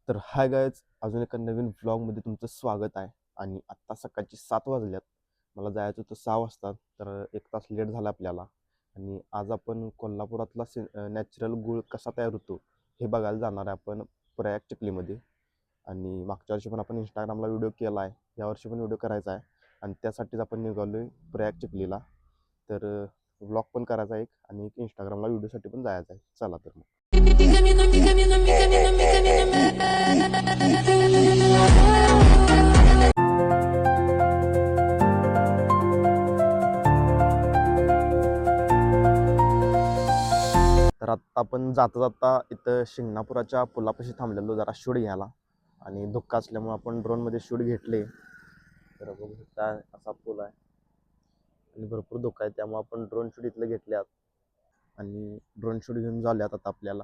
तर hi guys, अजून एका नवीन व्लॉगमध्ये तुमचं स्वागत आहे. आणि आत्ता सकाळची 7 वाजल्यात. मला जायचं होतं 6 वाजता, तर 1 तास लेट झाला आपल्याला. आणि आज आपण कोल्हापुरातला नॅचरल गूळ कसा तयार होतो हे बघायला जाणार आहे आपण प्रयाग चिखलीमध्ये. आणि मागच्या वर्षी पण आपण इंस्टाग्रामला व्हिडिओ केला आहे, यावर्षी पण व्हिडिओ करायचा आहे. आणि त्यासाठीच आपण निघालो आहे प्रयाग चिखलीला. तर व्लॉग पण करायचा आहे आणि एक इंस्टाग्रामला व्हिडिओसाठी पण जायचं आहे. चला तर मग. तर आत्ता आपण जाता जाता इथं शिंगणापुराच्या पुलापाशी थांबलेलो जरा शूट घ्यायला. आणि धुक्क असल्यामुळे आपण ड्रोनमध्ये शूट घेतले. तर बघू शकता असा पूल आहे आणि भरपूर धुक्क आहे, त्यामुळे आपण ड्रोन शूट इथले घेतल्यात. आणि ड्रोन शूट घेऊन झाल्यात आता आपल्याला.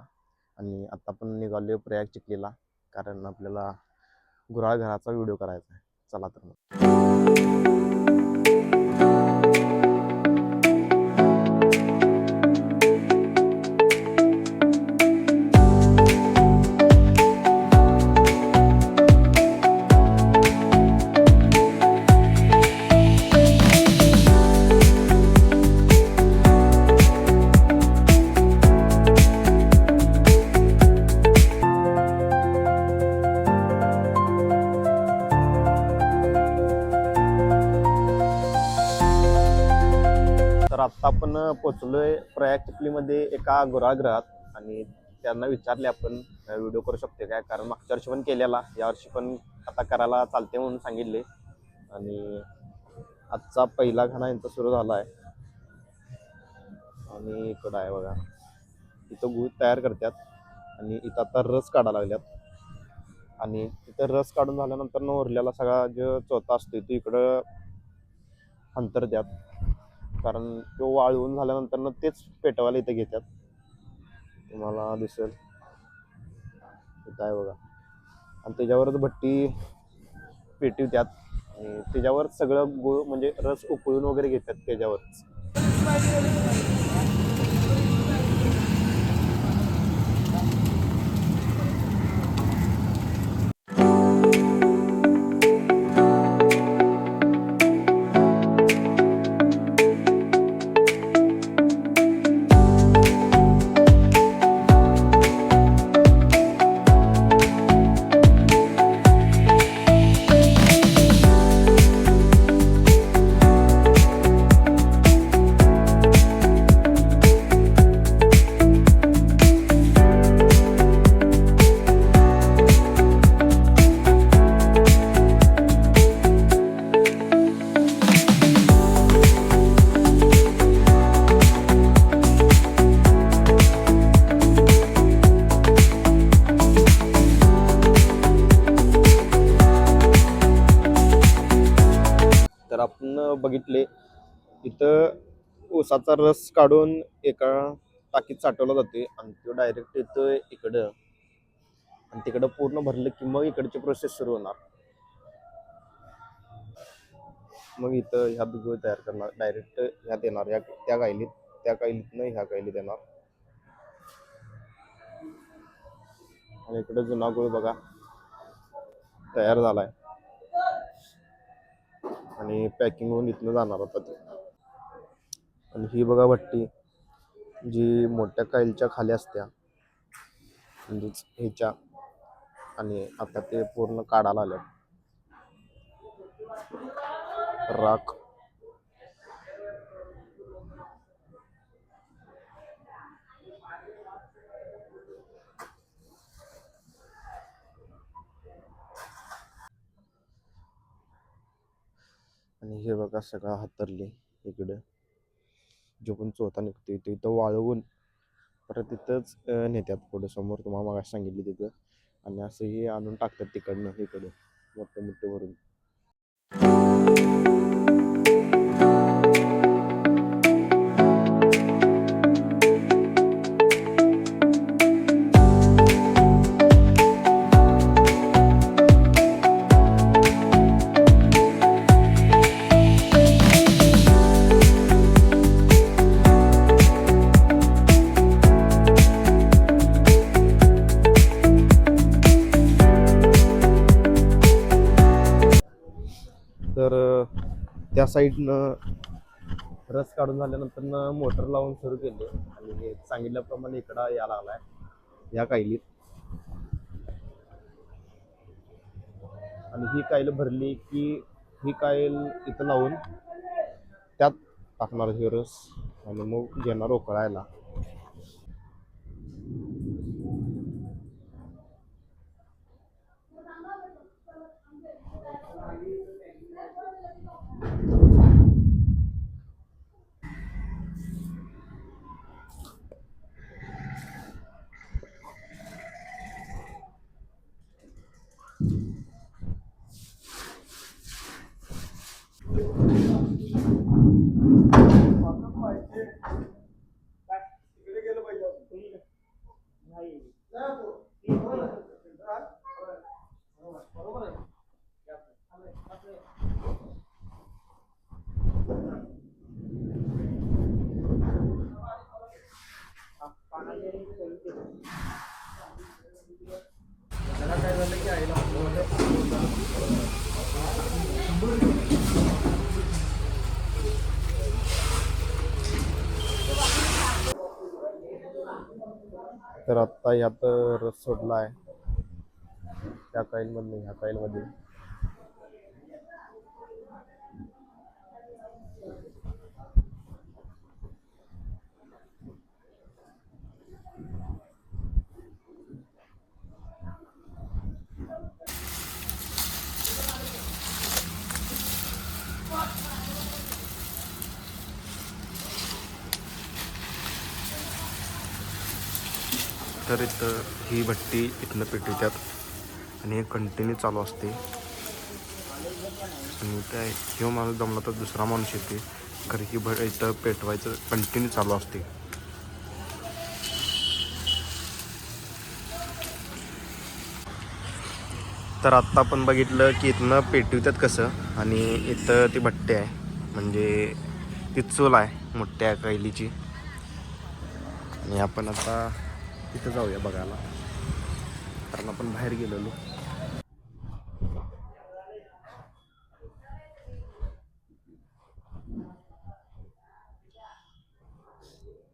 आणि आता आपण निघालो प्रयाग चिखलीला, कारण आपल्याला गुराळ घराचा व्हिडिओ करायचा आहे. चला तर मग. तर आत्ता आपण पोचलोय प्रयाग चिखलीमध्ये एका गुराळगृहात. आणि त्यांना विचारले आपण व्हिडिओ करू शकते काय, कारण मागच्या वर्षी पण केलेला, यावर्षी पण आता करायला चालते म्हणून सांगितले. आणि आजचा पहिला खाना यांचा सुरू झाला आहे. आणि इकडं आहे बघा, इथं गूळ तयार करतात आणि इथं आता रस काढायला लागल्यात. आणि इथं रस काढून झाल्यानंतर न उरलेला सगळा जो चोथा असतो तो इकडं अंतरत्यात, कारण तो वाळवून झाल्यानंतर ना तेच पेटवायला इथे घेतात. तुम्हाला दिसेल इथं आहे बघा. आणि त्याच्यावरच भट्टी पेटवतात आणि त्याच्यावर सगळं गुळ म्हणजे रस उकळून वगैरे घेतात त्याच्यावरच. तर आपण बघितले इथं ऊसाचा रस काढून एका टाकीत साठवला जाते आणि तो डायरेक्ट येतं इकडं. आणि तिकडं पूर्ण भरलं की मग इकडची प्रोसेस सुरू होणार. मग इथं ह्यात गूळ तयार करणार, डायरेक्ट ह्यात येणार, ह्या त्या गायलीत, त्या गायलीतनं ह्या गायलीत येणार. आणि इकडे जुना गूळ बघा तयार झालाय आणि पॅकिंग होऊन इथनं जाणार होता ते. आणि ही बघा भट्टी जी मोठ्या काईलच्या खाली असत्या, म्हणजेच ह्याच्या. आणि आता ते पूर्ण काढायला आलं राख. आणि हे बघा सगळं हातरले इकडं, जो पण चोथा निघतोय तो इथं वाळवून परत तिथंच नेत्यात पुढं समोर तुम्हाला मग सांगितली तिथं. आणि असं हे आणून टाकतात तिकडनं इकडं मोठे मोठे भरून. त्या साईडनं रस काढून झाल्यानंतर मोटर लावून सुरू केले आणि सांगितल्याप्रमाणे इकडं यायला लागलाय या कायलीत. आणि ही कायल भरली की ही कायल इथं लावून त्यात टाकणार हे रस आणि मग घेणार उकळायला. तर आता यात रस सोडला आहे त्या काईलमधून ह्या काईलमध्ये. तर इथं ही भट्टी इथनं पेटवतात आणि हे कंटिन्यू चालू असते. आणि काय किंवा माणूस जमला तर दुसरा माणूस येते कारण की इथं पेटवायचं कंटिन्यू चालू असते. तर आत्ता आपण बघितलं की इथनं पेटवतात कसं आणि इथं ती भट्टी आहे म्हणजे ती चूल आहे मोठ्या कैलीची. आणि आपण आता तिथं जाऊया बघायला कारण आपण बाहेर गेलेलो.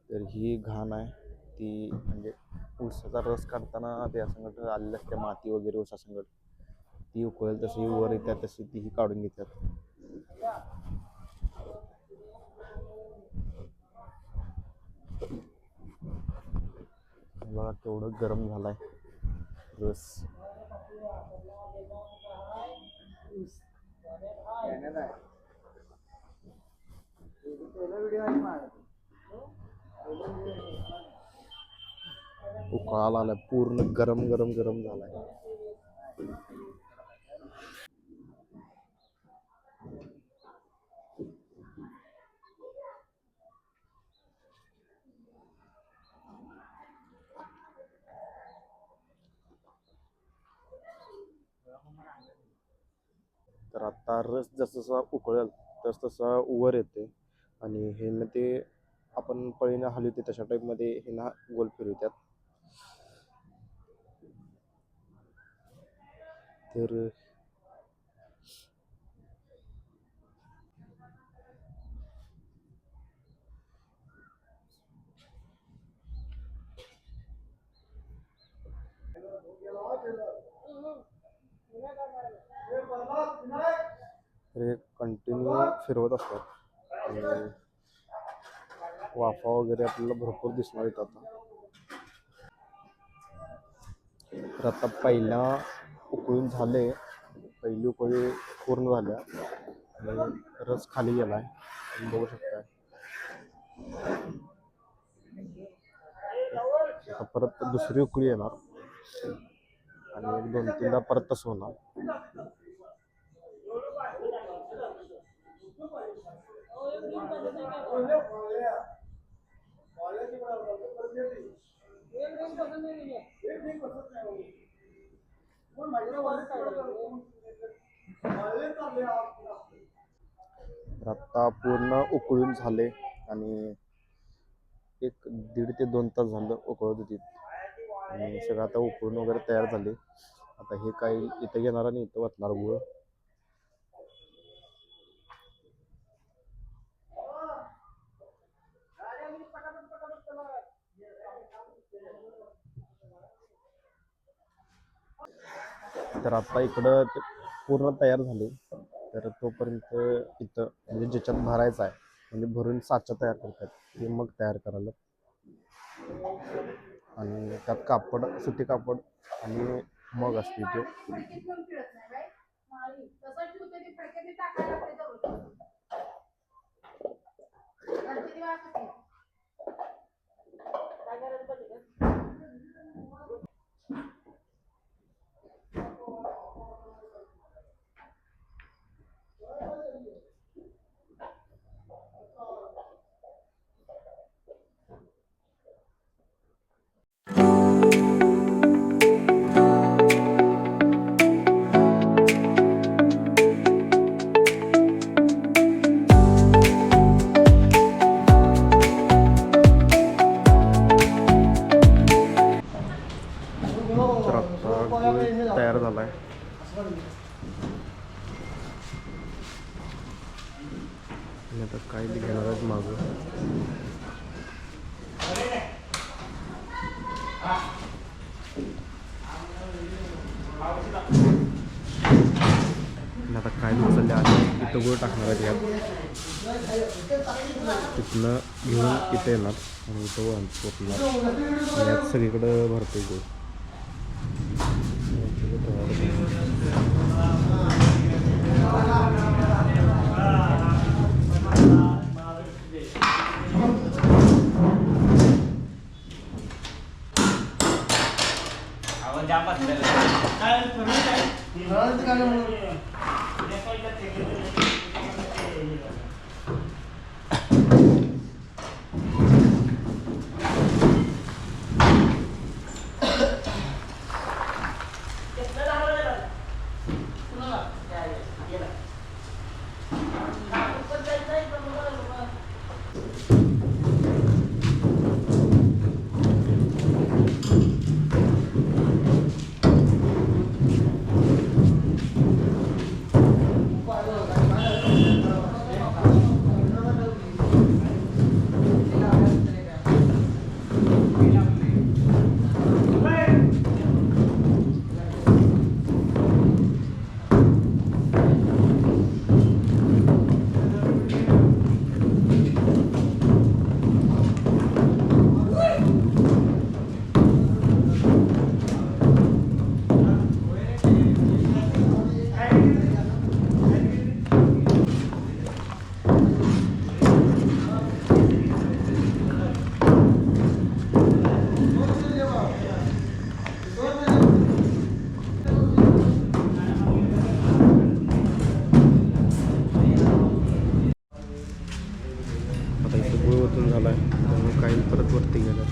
तर ही घाण आहे ती म्हणजे ऊसाचा रस काढताना त्या संगत आलेल्या असते माती वगैरे ऊसा संगत ती उकळेल तशी वर येतात तशी तीही काढून घेतात. बघा केवढं गरम झालाय रस. उकळाला आलाय पूर्ण गरम गरम गरम झालाय. तर आता रस जसा उकळेल तसा वर येते आणि हे ना ते आपण पळीनं हलवते तशा टाईपमध्ये हे ना गोल फिरवतात. तर हे कंटिन्यू फिरवत असतात आणि वाफा वगैरे आपल्याला भरपूर दिसणार आहेत आता. तर आता पहिल्या उकळून झाले पहिली उकळी पूर्ण झाल्या आणि रस खाली गेलाय तुम्ही बघू शकताय. आता परत दुसरी उकळी येणार आणि एक दोन तीनदा परत तसं होणार. आता पूर्ण उकळून झाले आणि एक 1.5 ते 2 तास झालं उकळत होती आणि सगळं आता उकळून वगैरे तयार झाले. आता हे काही इथं घेणार आणि इथं वाटणार गुळ. तर आता इकडं ते पूर्ण तयार झाले. तर तोपर्यंत इथं म्हणजे ज्याच्यात भरायचं आहे म्हणजे भरून साचा तयार करतात ते मग तयार करायला. आणि त्यात कापड, सुती कापड आणि मग असते ते. तर आता गुळ तयार झाला आहे. आणि आता काय बी घेणार आहेत मागं. आणि आता काय बी चालले आहे इथं गुळ टाकणार आहेत यात. तिथनं घेऊन इथं येणार आणि इथं पोचणार. यात सगळीकडं भरते गुळ. आता इथं गुळ ओतून झाला आहे त्यामुळे काही परत वरती गेलं.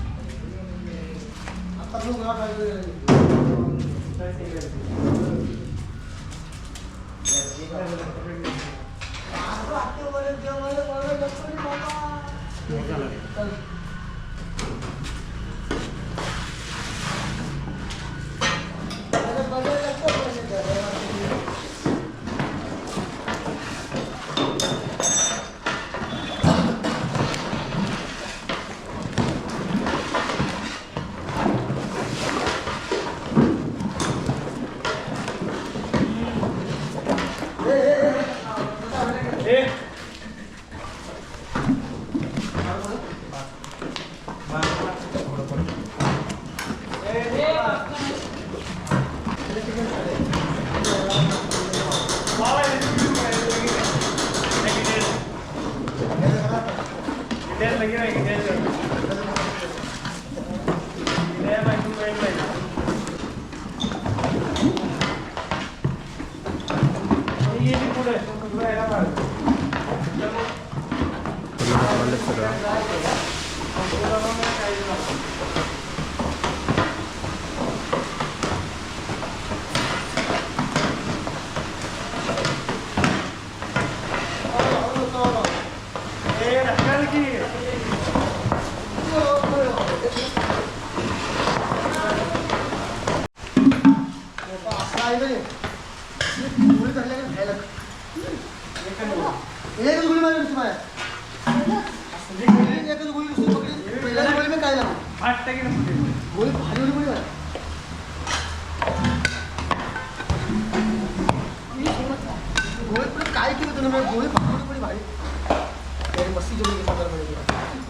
दिन में गोली पकड़ी पड़ी भाई तेरी मस्ती जमी के संदर्भ में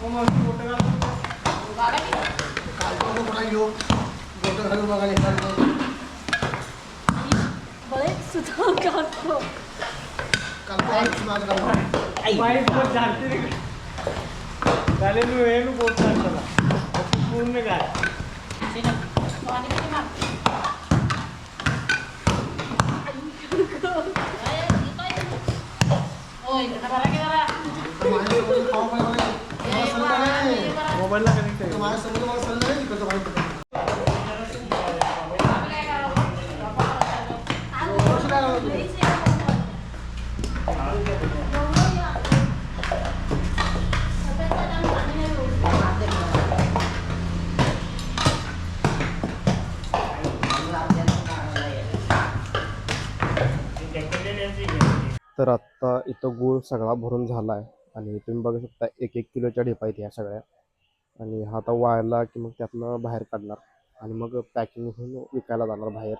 वो मस्ती फोटो काल को बनाई लो फोटो घर बगा निकाल दो बड़े सुधार काटो कल को आज सुना कर भाई बहुत जानते नहीं डाले नु ये नु बहुत जानता था पूर्ण काय सीना पानी किती मार ओय इकडे बरा की जरा तुम्हारे को खाओ भाई मोबाईल ला कनेक्ट आहे तुम्हारे समझ में सल नहीं निकल तो भाई तर आत्ता इथं गूळ सगळा भरून झाला आहे आणि तुम्ही बघू शकता 1-1 किलोच्या ढेपा आहेत ह्या सगळ्या आणि हा आता वाळला की मग त्यातनं बाहेर काढणार आणि मग पॅकिंग होऊन विकायला जाणार बाहेर.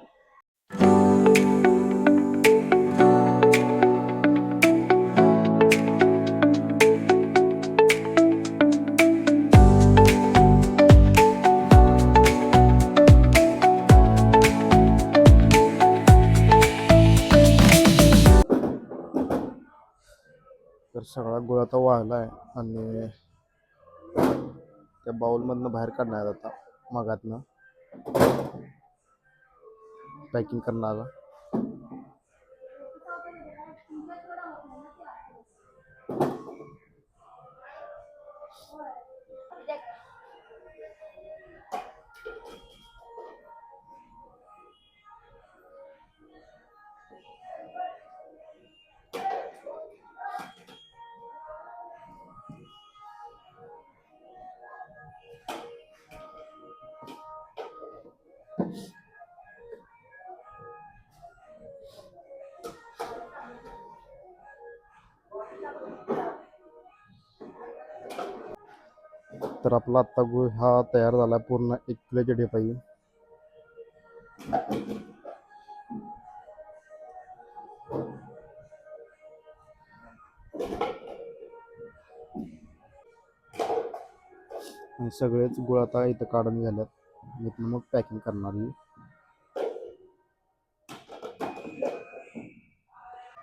तर सगळा गुळ आता वाळला आहे आणि त्या बाउलमधनं बाहेर काढणार आता मगातनं पॅकिंग करणार. तर आपला आत्ता गुळ हा तयार झाला पूर्ण 1 किलोच्या ढेपाई. आणि सगळेच गुळ आता इथं काढून झाल्यात इथनं मग पॅकिंग करणार मी.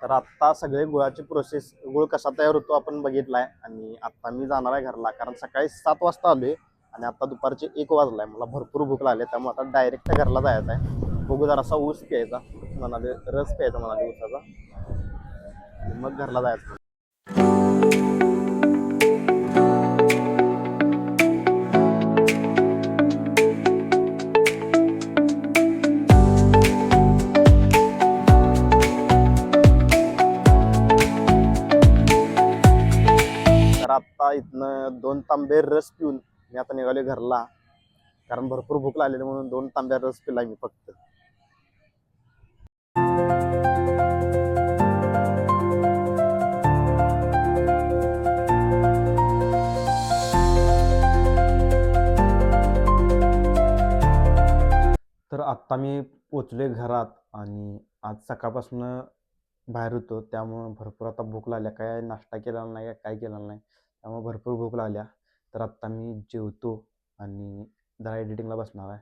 तर आत्ता सगळे गुळाची प्रोसेस गुळ कसा तयार होतो आपण बघितलाय आणि आता मी जाणार आहे घरला कारण सकाळी 7 वाजता आलोय आणि आता दुपारचे 1 वाजलाय. मला भरपूर भूक लागली त्यामुळे आता डायरेक्ट घरला जायचं आहे. बघू जरासा ऊस प्यायचा म्हणाले रस प्यायचा म्हणाले ऊसाचा आणि मग घरला जायचं. तर आता इथनं 2 तांबे रस पिऊन मी आता निघाले घरला कारण भरपूर भूक लागलेली म्हणून 2 तांब्या रस पिलाय मी फक्त. तर आत्ता मी पोचले घरात आणि आज सकाळपासून बाहेर होतो त्यामुळं भरपूर आता भूक लागल्या. काय नाश्ता केलेला नाही काय केलेला नाही त्यामुळे भरपूर भूक लागल्या. तर आत्ता मी जेवतो आणि जरा एडिटिंगला बसणार आहे.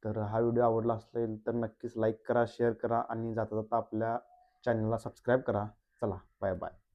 तर हा व्हिडिओ आवडला असेल तर नक्कीच लाईक करा शेअर करा आणि जाता जाता आपल्या चॅनलला सबस्क्राईब करा. चला बाय बाय.